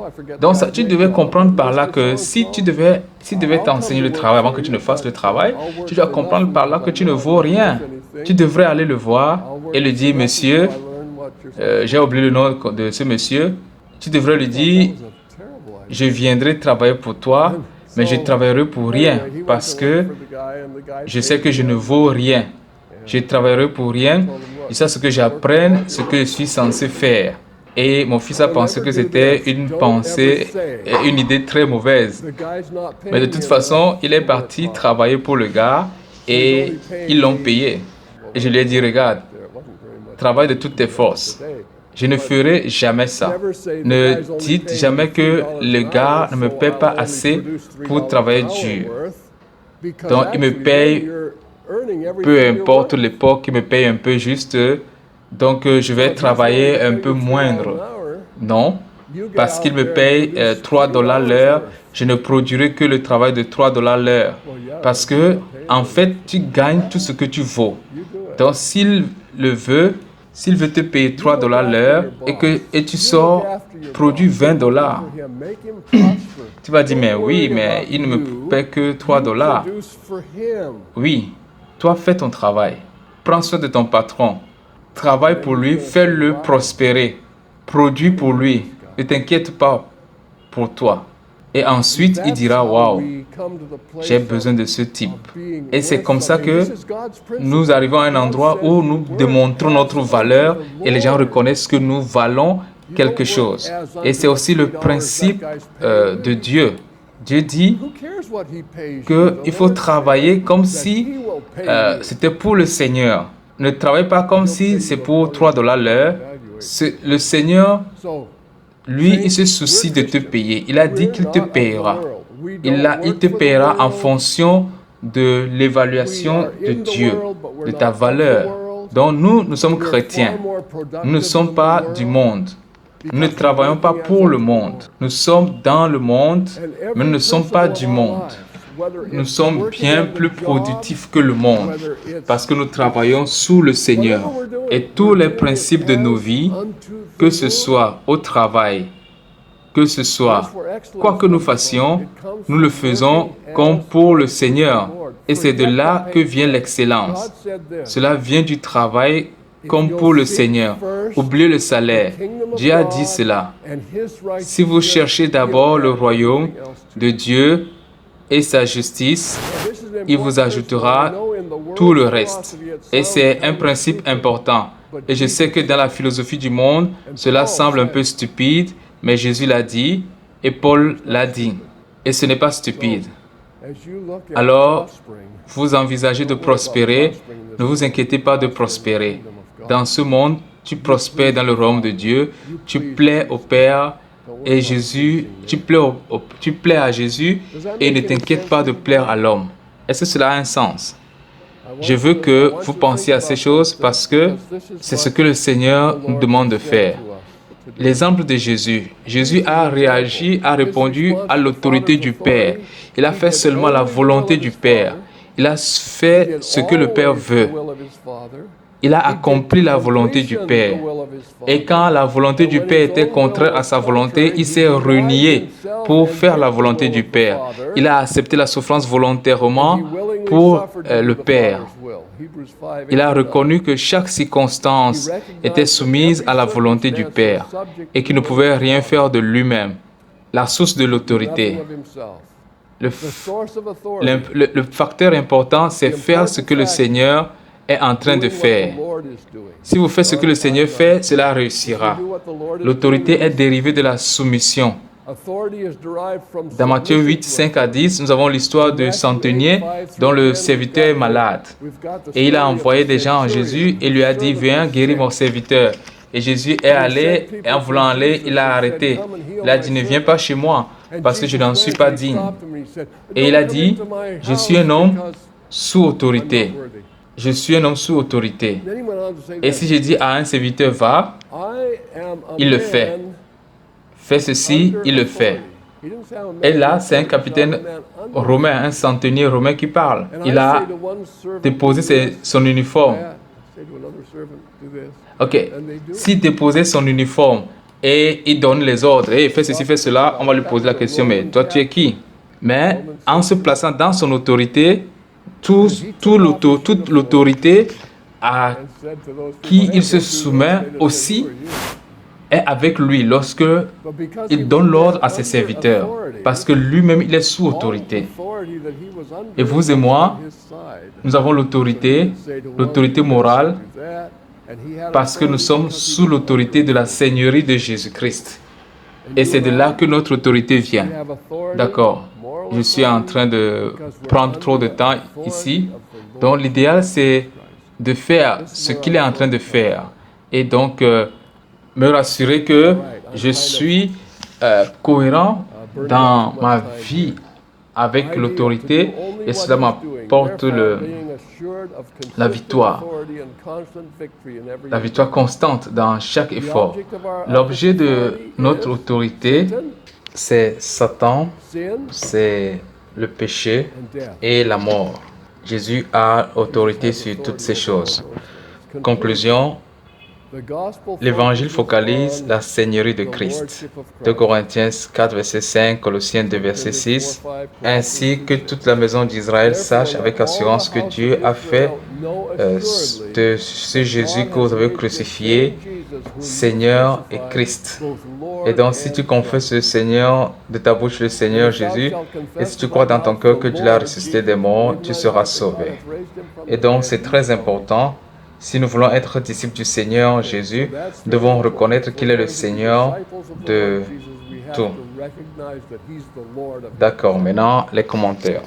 Donc ça, tu devais comprendre par là que si devait t'enseigner le travail avant que tu ne fasses le travail, tu dois comprendre par là que tu ne vaux rien. Tu devrais aller le voir et lui dire, monsieur, j'ai oublié le nom de ce monsieur. Tu devrais lui dire, je viendrai travailler pour toi, mais je travaillerai pour rien parce que je sais que je ne vaux rien. Je travaillerai pour rien. Et ça, ce que j'apprenne, ce que je suis censé faire. Et mon fils a pensé que c'était une idée très mauvaise. Mais de toute façon, il est parti travailler pour le gars et ils l'ont payé. Et je lui ai dit, regarde, travaille de toutes tes forces. Je ne ferai jamais ça. Ne dites jamais que le gars ne me paie pas assez pour travailler dur. Donc, il me paye, peu importe l'époque, il me paye un peu juste. Donc, je vais travailler un peu moindre. Non, parce qu'il me paye 3 dollars l'heure, je ne produirai que le travail de 3 dollars l'heure. Parce que, en fait, tu gagnes tout ce que tu vaux. Donc, s'il le veut, s'il veut te payer 3 dollars l'heure et tu sors, produis 20 dollars. Tu vas dire, mais oui, mais il ne me paie que 3 dollars. Oui, toi fais ton travail. Prends soin de ton patron. Travaille pour lui, fais-le prospérer. Produis pour lui. Ne t'inquiète pas pour toi. Et ensuite, il dira, waouh, j'ai besoin de ce type. Et c'est comme ça que nous arrivons à un endroit où nous démontrons notre valeur et les gens reconnaissent que nous valons quelque chose. Et c'est aussi le principe de Dieu. Dieu dit qu'il faut travailler comme si c'était pour le Seigneur. Ne travaille pas comme si c'est pour 3 dollars l'heure. Le Seigneur, lui, il se soucie de te payer. Il a dit qu'il te payera. Il te payera en fonction de l'évaluation de Dieu, de ta valeur. Donc nous sommes chrétiens. Nous ne sommes pas du monde. Nous ne travaillons pas pour le monde. Nous sommes dans le monde, mais nous ne sommes pas du monde. Nous sommes bien plus productifs que le monde parce que nous travaillons sous le Seigneur. Et tous les principes de nos vies, que ce soit au travail, que ce soit quoi que nous fassions, nous le faisons comme pour le Seigneur. Et c'est de là que vient l'excellence. Cela vient du travail comme pour le Seigneur. Oubliez le salaire. Dieu a dit cela. Si vous cherchez d'abord le royaume de Dieu et sa justice, il vous ajoutera tout le reste. Et c'est un principe important. Et je sais que dans la philosophie du monde, cela semble un peu stupide, mais Jésus l'a dit et Paul l'a dit. Et ce n'est pas stupide. Alors, vous envisagez de prospérer, ne vous inquiétez pas de prospérer. Dans ce monde, tu prospères dans le royaume de Dieu, tu plais au Père et Jésus, tu plais à Jésus et ne t'inquiète pas de plaire à l'homme. Est-ce que cela a un sens? Je veux que vous pensiez à ces choses parce que c'est ce que le Seigneur nous demande de faire. L'exemple de Jésus. Jésus a réagi, a répondu à l'autorité du Père. Il a fait seulement la volonté du Père. Il a fait ce que le Père veut. Il a accompli la volonté du Père. Et quand la volonté du Père était contraire à sa volonté, il s'est renié pour faire la volonté du Père. Il a accepté la souffrance volontairement pour le Père. Il a reconnu que chaque circonstance était soumise à la volonté du Père et qu'il ne pouvait rien faire de lui-même. La source de l'autorité. Le facteur important, c'est faire ce que le Seigneur est en train de faire. Si vous faites ce que le Seigneur fait, cela réussira. L'autorité est dérivée de la soumission. Dans Matthieu 8, 5 à 10, nous avons l'histoire du centenier dont le serviteur est malade. Et il a envoyé des gens à Jésus et lui a dit, viens guérir mon serviteur. Et Jésus est allé, et en voulant aller, il l'a arrêté. Il a dit, ne viens pas chez moi, parce que je n'en suis pas digne. Et il a dit, je suis un homme sous autorité. Je suis un homme sous autorité. Et si je dis à un serviteur, va, il le fait. Fais ceci, il le fait. Et là, c'est un capitaine romain, un centenier romain qui parle. Il a déposé son uniforme. Ok. S'il déposait son uniforme et il donne les ordres, et fais ceci, fais cela, on va lui poser la question, mais toi, tu es qui? Mais en se plaçant dans son autorité, toute l'autorité à qui il se soumet aussi est avec lui lorsque il donne l'ordre à ses serviteurs, parce que lui-même, il est sous autorité. Et vous et moi, nous avons l'autorité morale, parce que nous sommes sous l'autorité de la Seigneurie de Jésus-Christ. Et c'est de là que notre autorité vient. D'accord. Je suis en train de prendre trop de temps ici. Donc l'idéal, c'est de faire ce qu'il est en train de faire. et donc me rassurer que je suis cohérent dans ma vie avec l'autorité et cela m'apporte la victoire constante dans chaque effort. L'objet de notre autorité, c'est Satan, c'est le péché et la mort. Jésus a autorité sur toutes ces choses. Conclusion, l'évangile focalise la seigneurie de Christ. 2 Corinthiens 4, verset 5, Colossiens 2, verset 6. Ainsi que toute la maison d'Israël sache avec assurance que Dieu a fait de ce Jésus que vous avez crucifié, Seigneur et Christ. Et donc, si tu confesses le Seigneur de ta bouche, le Seigneur Jésus, et si tu crois dans ton cœur que Dieu l'a ressuscité des morts, tu seras sauvé. Et donc, c'est très important. Si nous voulons être disciples du Seigneur Jésus, nous devons reconnaître qu'il est le Seigneur de tout. D'accord, maintenant les commentaires.